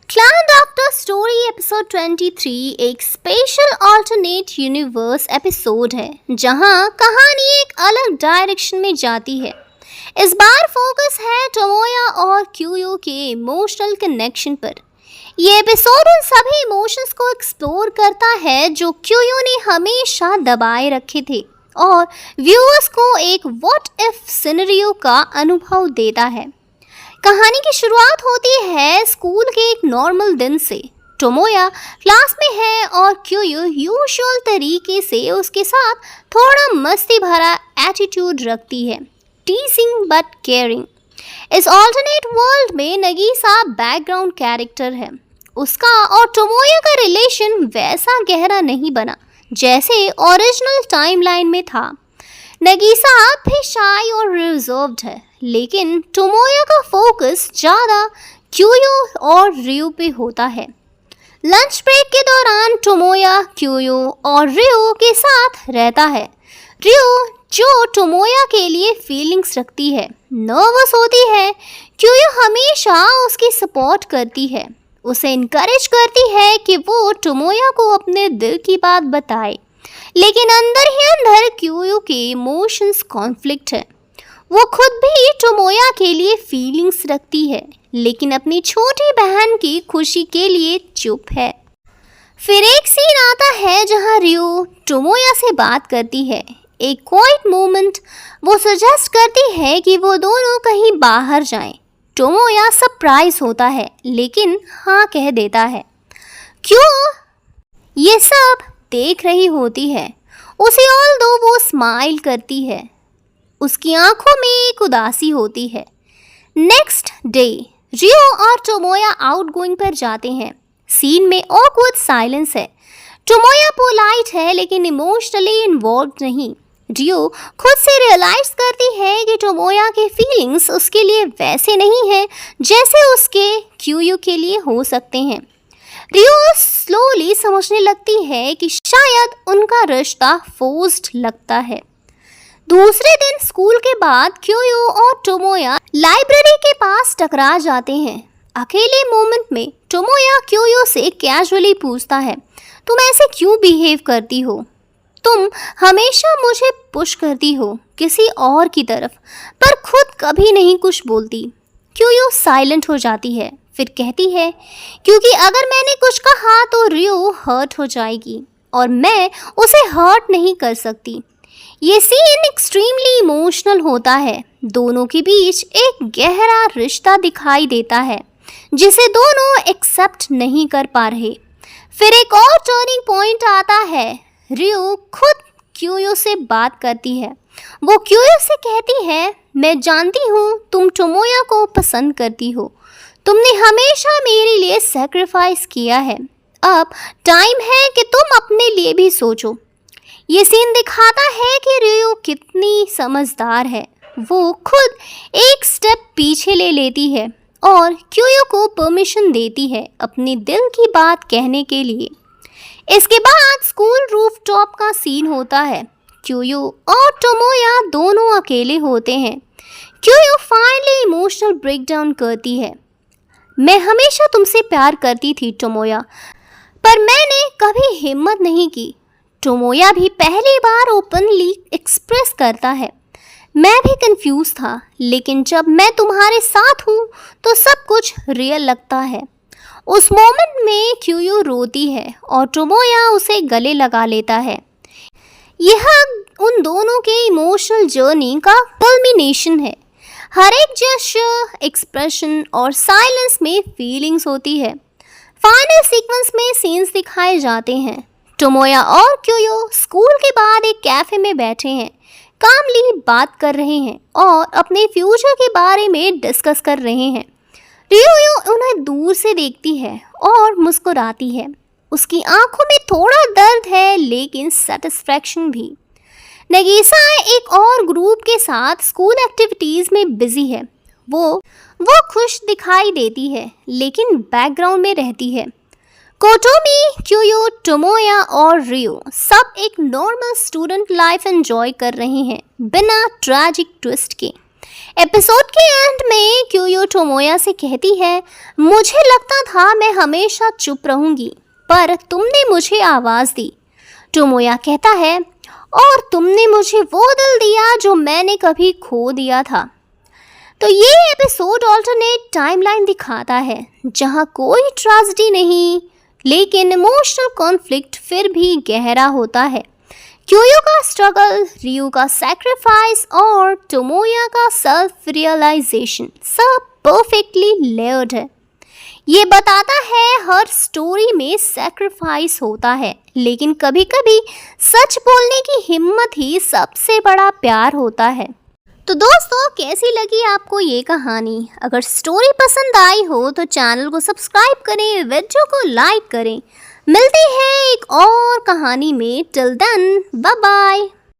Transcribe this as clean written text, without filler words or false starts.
Client After Story episode 23 एक special alternate universe episode है जहां कहानी एक अलग डायरेक्शन में जाती है। इस बार फोकस है टोमोया और क्यूयो के इमोशनल कनेक्शन पर। ये एपिसोड उन सभी इमोशंस को एक्सप्लोर करता है जो क्यूयो ने हमेशा दबाए रखे थे और व्यूअर्स को एक व्हाट इफ सिनेरियो का अनुभव देता है। कहानी की शुरुआत होती है स्कूल के एक नॉर्मल दिन से। टोमोया क्लास में है और क्यूयो यूजुअल तरीके से उसके साथ थोड़ा मस्ती भरा एटीट्यूड रखती है, टीजिंग बट केयरिंग। इस ऑल्टरनेट वर्ल्ड में नगीसा बैकग्राउंड कैरेक्टर है। उसका और टोमोया का रिलेशन वैसा गहरा नहीं बना जैसे ओरिजिनल टाइमलाइन में था। नगीसा अब भी शाय और रिजर्व्ड है, लेकिन टोमोया का फोकस ज़्यादा क्यूयो और रियो पे होता है। लंच ब्रेक के दौरान टोमोया क्यूयो और रियो के साथ रहता है। रियो जो टोमोया के लिए फीलिंग्स रखती है, नर्वस होती है। क्यूयो हमेशा उसकी सपोर्ट करती है, उसे इनकरेज करती है कि वो टोमोया को अपने दिल की बात बताए, लेकिन अंदर ही अंदर क्यूयो के इमोशंस कॉन्फ्लिक्ट है। वो खुद भी टोमोया के लिए फीलिंग्स रखती है, लेकिन अपनी छोटी बहन की खुशी के लिए चुप है। फिर एक सीन आता है जहां रियो टोमोया से बात करती है। एक क्वाइट मोमेंट, वो सजेस्ट करती है कि वो दोनों कहीं बाहर जाएं। टोमोया सरप्राइज होता है, लेकिन हाँ कह देता है। क्यों ये सब देख रही होती है उसे, ऑल्दो वो स्माइल करती है। उसकी आंखों में एक उदासी होती है। नेक्स्ट डे रियो और टोमोया आउटगोइंग पर जाते हैं। सीन में ऑकवर्ड साइलेंस है। टोमोया पोलाइट है लेकिन इमोशनली इन्वॉल्व नहीं। रियो खुद से रियलाइज करती है कि टोमोया के फीलिंग्स उसके लिए वैसे नहीं हैं जैसे उसके क्यूयो के लिए हो सकते हैं। रियो स्लोली समझने लगती है कि शायद उनका रिश्ता फोर्स्ड लगता है। दूसरे दिन स्कूल के बाद क्यूयो और टोमोया लाइब्रेरी के पास टकरा जाते हैं। अकेले मोमेंट में टोमोया क्यूयो से कैजुअली पूछता है, तुम ऐसे क्यों बिहेव करती हो? तुम हमेशा मुझे पुश करती हो किसी और की तरफ, पर खुद कभी नहीं कुछ बोलती। क्यूयो साइलेंट हो जाती है, फिर कहती है, क्योंकि अगर मैंने कुछ कहा तो रियो हर्ट हो जाएगी और मैं उसे हर्ट नहीं कर सकती। ये सीन एक्सट्रीमली इमोशनल होता है। दोनों के बीच एक गहरा रिश्ता दिखाई देता है जिसे दोनों एक्सेप्ट नहीं कर पा रहे। फिर एक और टर्निंग पॉइंट आता है। रियो खुद क्यूयो से बात करती है। वो क्यूयो से कहती है, मैं जानती हूँ तुम टोमोया को पसंद करती हो, तुमने हमेशा मेरे लिए सैक्रिफाइस किया है, अब टाइम है कि तुम अपने लिए भी सोचो। ये सीन दिखाता है कि रियो कितनी समझदार है। वो खुद एक स्टेप पीछे ले लेती है और क्यूयो को परमिशन देती है अपने दिल की बात कहने के लिए। इसके बाद स्कूल रूफटॉप का सीन होता है। क्यूयो और टोमोया दोनों अकेले होते हैं। क्यूयो फाइनली इमोशनल ब्रेकडाउन करती है। मैं हमेशा तुमसे प्यार करती थी टोमोया, पर मैंने कभी हिम्मत नहीं की। टोमोया भी पहली बार ओपनली एक्सप्रेस करता है, मैं भी कंफ्यूज था, लेकिन जब मैं तुम्हारे साथ हूँ तो सब कुछ रियल लगता है। उस मोमेंट में क्यूयो रोती है और टोमोया उसे गले लगा लेता है। यह उन दोनों के इमोशनल जर्नी का कल्मिनेशन है। हर एक जेस्चर, एक्सप्रेशन और साइलेंस में फीलिंग्स होती है। फाइनल सीक्वेंस में सीन्स दिखाए जाते हैं। टोमोया और क्यूयो स्कूल के बाद एक कैफे में बैठे हैं, कामली बात कर रहे हैं और अपने फ्यूचर के बारे में डिस्कस कर रहे हैं। रियो उन्हें दूर से देखती है और मुस्कुराती है। उसकी आंखों में थोड़ा दर्द है लेकिन सेटिस्फैक्शन भी। नगीसा एक और ग्रुप के साथ स्कूल एक्टिविटीज़ में बिजी है। वो खुश दिखाई देती है लेकिन बैकग्राउंड में रहती है। कोटोमी, क्यूयो, टोमोया और रियो सब एक नॉर्मल स्टूडेंट लाइफ एंजॉय कर रहे हैं बिना ट्रैजिक ट्विस्ट के। एपिसोड के एंड में क्यूयो टोमोया से कहती है, मुझे लगता था मैं हमेशा चुप रहूंगी, पर तुमने मुझे आवाज़ दी। टोमोया कहता है, और तुमने मुझे वो दिल दिया जो मैंने कभी खो दिया था। तो ये एपिसोड ऑल्टरनेट टाइमलाइन दिखाता है, जहाँ कोई ट्रेजेडी नहीं, लेकिन इमोशनल कॉन्फ्लिक्ट फिर भी गहरा होता है। क्यूयो का स्ट्रगल, रियू का सैक्रिफाइस और टोमोया का सेल्फ रियलाइजेशन सब परफेक्टली लेयर्ड है। ये बताता है हर स्टोरी में सैक्रिफाइस होता है, लेकिन कभी कभी सच बोलने की हिम्मत ही सबसे बड़ा प्यार होता है। तो दोस्तों, कैसी लगी आपको ये कहानी? अगर स्टोरी पसंद आई हो तो चैनल को सब्सक्राइब करें, वीडियो को लाइक करें। मिलते हैं एक और कहानी में। Till then, bye bye.